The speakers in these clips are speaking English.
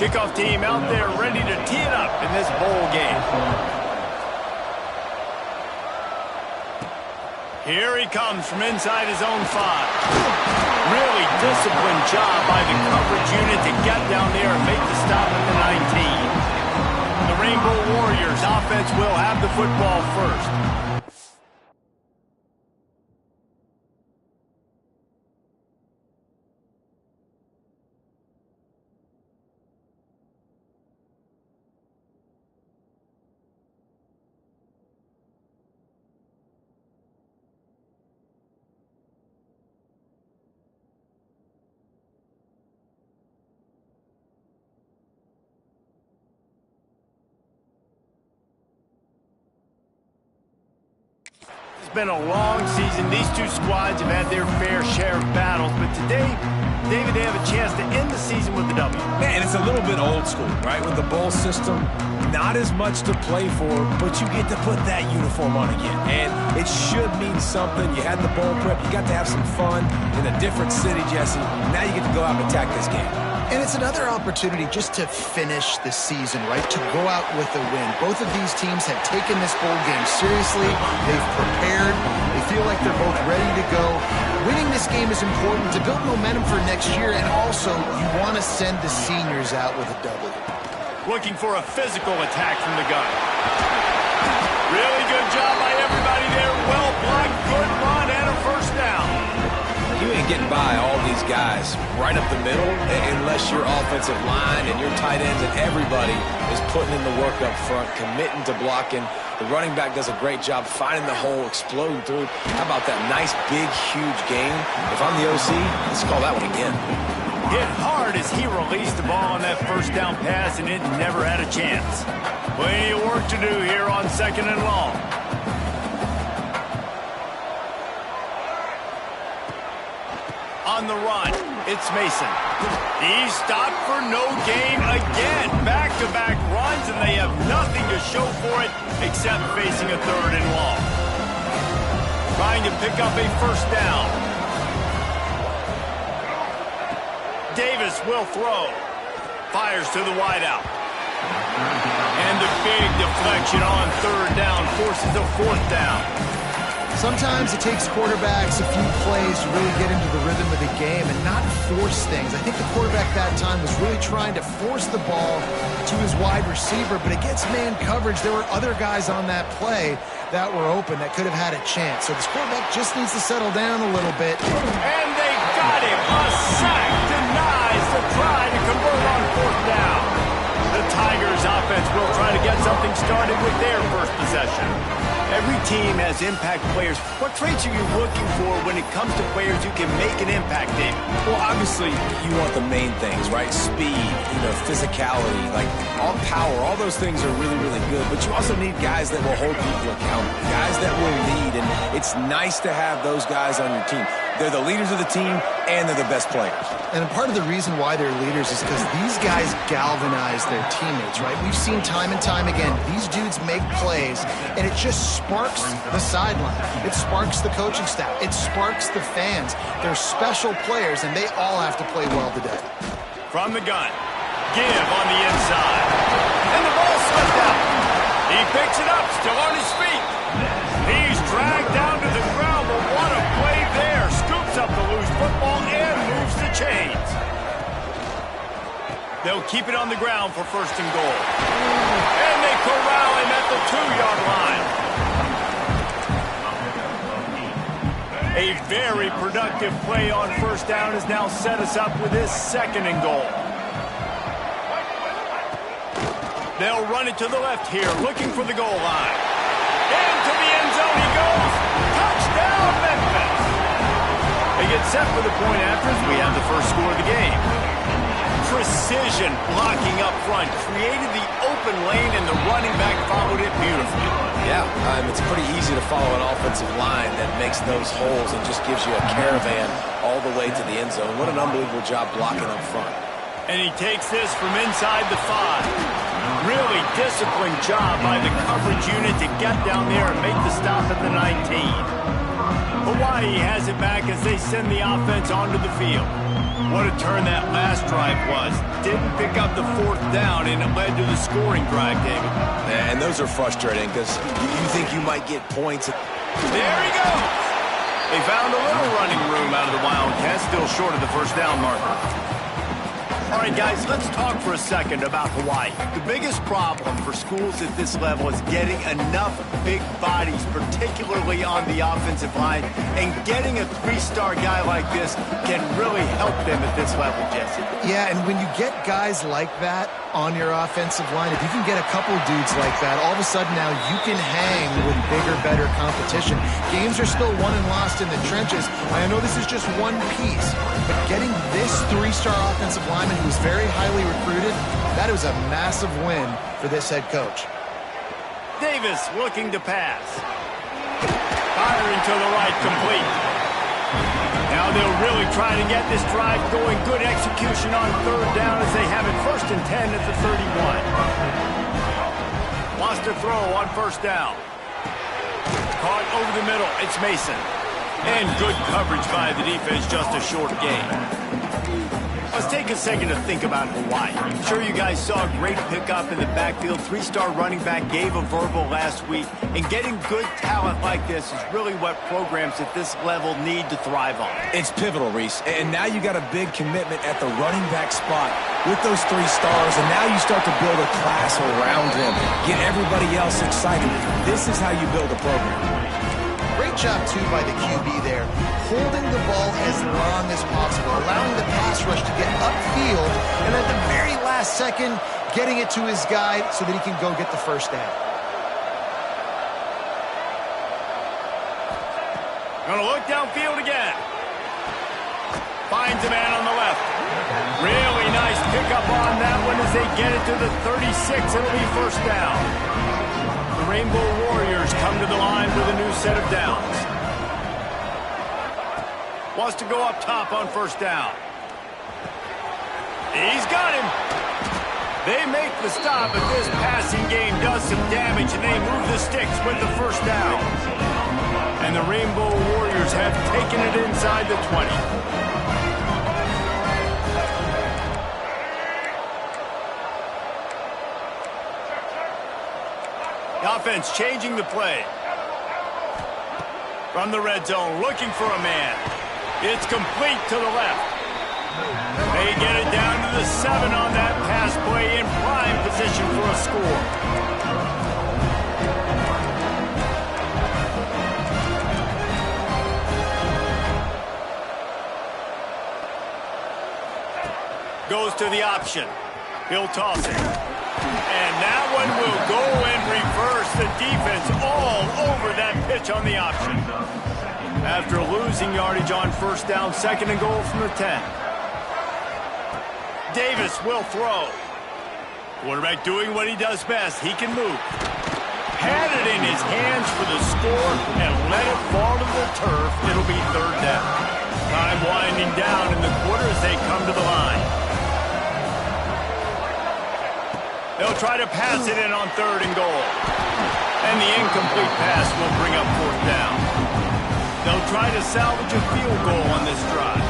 Kickoff team out there ready to tee it up in this bowl game. Here he comes from inside his own 5. Really disciplined job by the coverage unit to get down there and make the stop at the 19. The Rainbow Warriors offense will have the football first. It's been a long season. These two squads have had their fair share of battles, but today, David, they have a chance to end the season with a W. Man, it's a little bit old school, right? With the bowl system, not as much to play for, but you get to put that uniform on again. And it should mean something. You had the bowl prep. You got to have some fun in a different city, Jesse. Now you get to go out and attack this game. And it's another opportunity just to finish the season, right? To go out with a win. Both of these teams have taken this bowl game seriously. They've prepared. They feel like they're both ready to go. Winning this game is important to build momentum for next year, and also you want to send the seniors out with a W. Looking for a physical attack from the gun. Really good job by everybody there. Well blocked, good run, and a first down. You ain't getting by all these guys right up the middle unless your offensive line and your tight ends and everybody is putting in the work up front, committing to blocking. The running back does a great job finding the hole, exploding through. How about that nice, big, huge game? If I'm the OC, let's call that one again. Hit hard as he released the ball on that first down pass, and it never had a chance. Plenty of work to do here on 2nd and long. On the run, it's Mason. He's stopped for no gain again. Back-to-back runs, and they have nothing to show for it except facing a 3rd and long. Trying to pick up a first down. Davis will throw. Fires to the wideout. And the big deflection on 3rd down forces a 4th down. Sometimes it takes quarterbacks a few plays to really get into the rhythm of the game and not force things. I think the quarterback that time was really trying to force the ball to his wide receiver, but against man coverage, there were other guys on that play that were open that could have had a chance. So this quarterback just needs to settle down a little bit. And they got him. A sack denies the try to convert on 4th down. The Tigers offense will try to get something started with their first possession. Every team has impact players. What traits are you looking for when it comes to players who can make an impact, David? Well, obviously, you want the main things, right? Speed, physicality, like all power, all those things are really, really good. But you also need guys that will hold people accountable, guys that will lead. And it's nice to have those guys on your team. They're the leaders of the team, and they're the best players. And part of the reason why they're leaders is because these guys galvanize their teammates, right? We've seen time and time again, these dudes make plays, and it just sparks the sideline. It sparks the coaching staff. It sparks the fans. They're special players, and they all have to play well today. From the gun, give on the inside. And the ball slipped out. He picks it up, still on his feet. He's dragged down to the ground, but what a play there. Scoops up the loose football and moves the chains. They'll keep it on the ground for 1st and goal. And they corral him at the 2-yard line. A very productive play on 1st down has now set us up with this 2nd and goal. They'll run it to the left here, looking for the goal line. Into the end zone he goes. Touchdown, Memphis. They get set for the point after as we have the first score of the game. Precision blocking up front created the open lane, and the running back followed it beautifully. Yeah, it's pretty easy to follow an offensive line that makes those holes and just gives you a caravan all the way to the end zone. What an unbelievable job blocking up front. And he takes this from inside the 5. Really disciplined job by the coverage unit to get down there and make the stop at the 19. Hawaii has it back as they send the offense onto the field. What a turn that last drive was. Didn't pick up the 4th down, and it led to the scoring drive, David. And those are frustrating because you think you might get points. There he goes. They found a little running room out of the Wildcats, still short of the 1st down marker. All right, guys, let's talk for a second about Hawaii. The biggest problem for schools at this level is getting enough big bodies, particularly on the offensive line, and getting a 3-star guy like this can really help them at this level, Jesse. Yeah, and when you get guys like that on your offensive line, if you can get a couple dudes like that, all of a sudden now you can hang with bigger, better competition. Games are still won and lost in the trenches. I know this is just one piece, but getting this 3-star offensive lineman who was very highly recruited, that was a massive win for this head coach. Davis looking to pass. Firing to the right, complete. Now they'll really try to get this drive going. Good execution on 3rd down as they have it 1st and 10 at the 31. Wants to throw on 1st down. Caught over the middle. It's Mason. And good coverage by the defense, just a short gain. Let's take a second to think about Hawaii. I'm sure you guys saw a great pickup in the backfield. 3-star running back gave a verbal last week. And getting good talent like this is really what programs at this level need to thrive on. It's pivotal, Reese. And now you got a big commitment at the running back spot with those 3 stars. And now you start to build a class around them. Get everybody else excited. This is how you build a program. Great job, too, by the QB there, holding the ball as long as possible, allowing the pass rush to get upfield, and at the very last second, getting it to his guy so that he can go get the 1st down. Gonna look downfield again. Finds a man on the left. Really nice pickup on that one as they get it to the 36. It'll be 1st down. The Rainbow Warriors come to the line with a new set of downs. Wants to go up top on 1st down. He's got him. They make the stop, but this passing game does some damage, and they move the sticks with the 1st down. And the Rainbow Warriors have taken it inside the 20. The offense changing the play. From the red zone, looking for a man. It's complete to the left. They get it down to the 7 on that pass play, in prime position for a score. Goes to the option. He'll toss it. And that one will go in reverse. The defense all over that pitch on the option. After losing yardage on 1st down, 2nd and goal from the 10. Davis will throw. Quarterback doing what he does best. He can move. Had it in his hands for the score and let it fall to the turf. It'll be 3rd down. Time winding down in the quarter as they come to the line. They'll try to pass it in on 3rd and goal. And the incomplete pass will bring up 4th down. They'll try to salvage a field goal on this drive.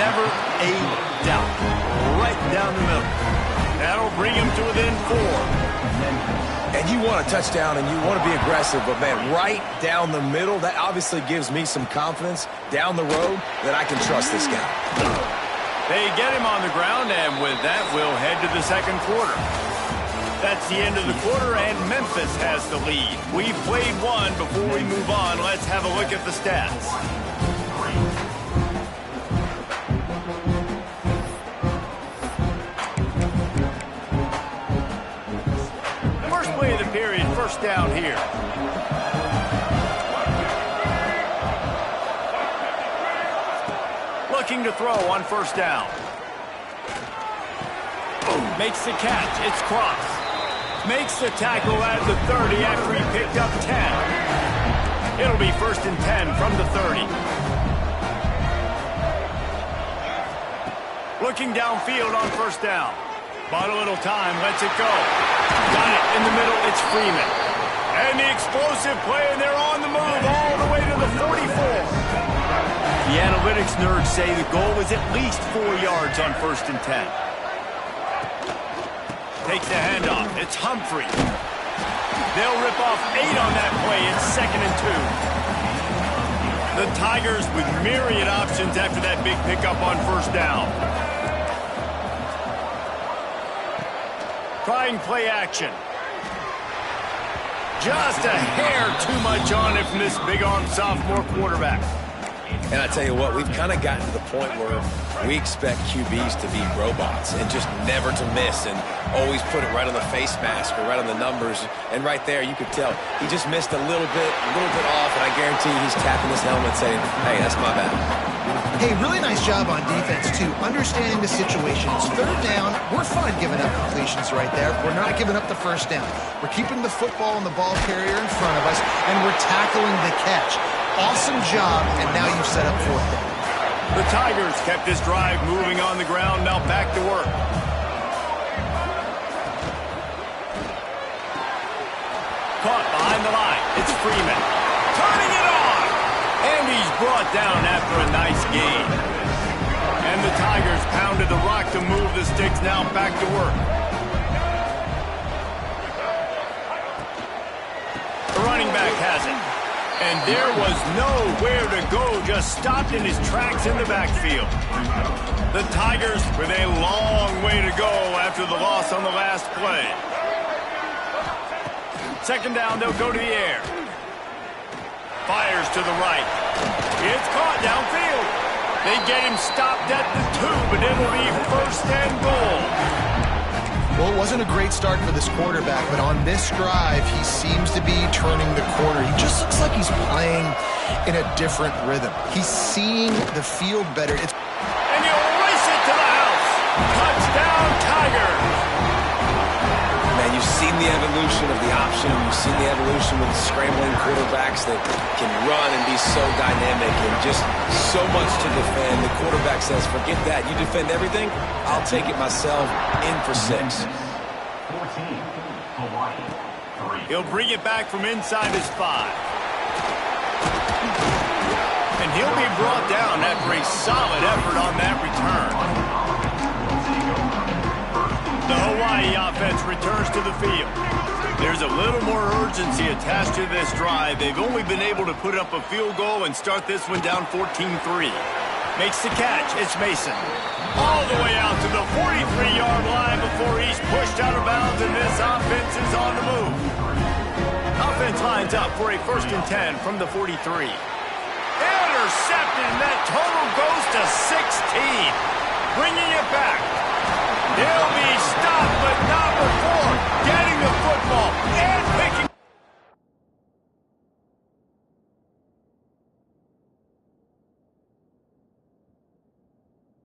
Never a doubt. Right down the middle. That'll bring him to within 4. And you want a touchdown and you want to be aggressive, but, man, right down the middle, that obviously gives me some confidence down the road that I can trust this guy. They get him on the ground, and with that, we'll head to the 2nd quarter. That's the end of the quarter, and Memphis has the lead. We've played one. Before we move on, let's have a look at the stats. Of the period, 1st down here. Looking to throw on 1st down. Makes the catch. It's Cross. Makes the tackle at the 30 after he picked up 10. It'll be 1st and 10 from the 30. Looking downfield on 1st down. Bought a little time, lets it go. Got it in the middle, it's Freeman. And the explosive play, and they're on the move all the way to the 44. The analytics nerds say the goal was at least 4 yards on 1st and 10. Takes the handoff. It's Humphrey. They'll rip off 8 on that play. It's 2nd and 2. The Tigers with myriad options after that big pickup on 1st down. Trying play action. Just a hair too much on it from this big-armed sophomore quarterback. And I tell you what, we've kind of gotten to the point where we expect QBs to be robots and just never to miss and always put it right on the face mask or right on the numbers. And right there, you could tell he just missed a little bit off, and I guarantee he's tapping his helmet saying, hey, that's my bad. Hey, really nice job on defense, too. Understanding the situation. It's 3rd down. We're fine giving up completions right there. We're not giving up the 1st down. We're keeping the football and the ball carrier in front of us, and we're tackling the catch. Awesome job, and now you've set up 4th down. The Tigers kept this drive moving on the ground. Now back to work. Caught behind the line. It's Freeman. Turning it on. And he's brought down after a nice gain. And the Tigers pounded the rock to move the sticks. Now back to work. The running back has it. And there was nowhere to go, just stopped in his tracks in the backfield. The Tigers with a long way to go after the loss on the last play. 2nd down, they'll go to the air. Fires to the right. It's caught downfield. They get him stopped at the 2, but it'll be 1st and goal. Well, it wasn't a great start for this quarterback, but on this drive, he seems to be turning the corner. He just looks like he's playing in a different rhythm. He's seeing the field better. And he'll race it to the house. Touchdown, Tigers. Man, you've seen the evolution of the option. You've seen the evolution with the scrambling quarterbacks that can run and be so dynamic and just so much to defend. The quarterback says, forget that. You defend everything, I'll take it myself. In for 6. He'll bring it back from inside his 5. And he'll be brought down after a solid effort on that return. The Hawaii offense returns to the field. There's a little more urgency attached to this drive. They've only been able to put up a field goal and start this one down 14-3. Makes the catch. It's Mason. All the way out to the 43-yard line before he's pushed out of bounds, and this offense is on the move. Offense lines up for a 1st and 10 from the 43. Intercepted, and that total goes to 16. Bringing it back. They'll be stopped, but not before getting the football. And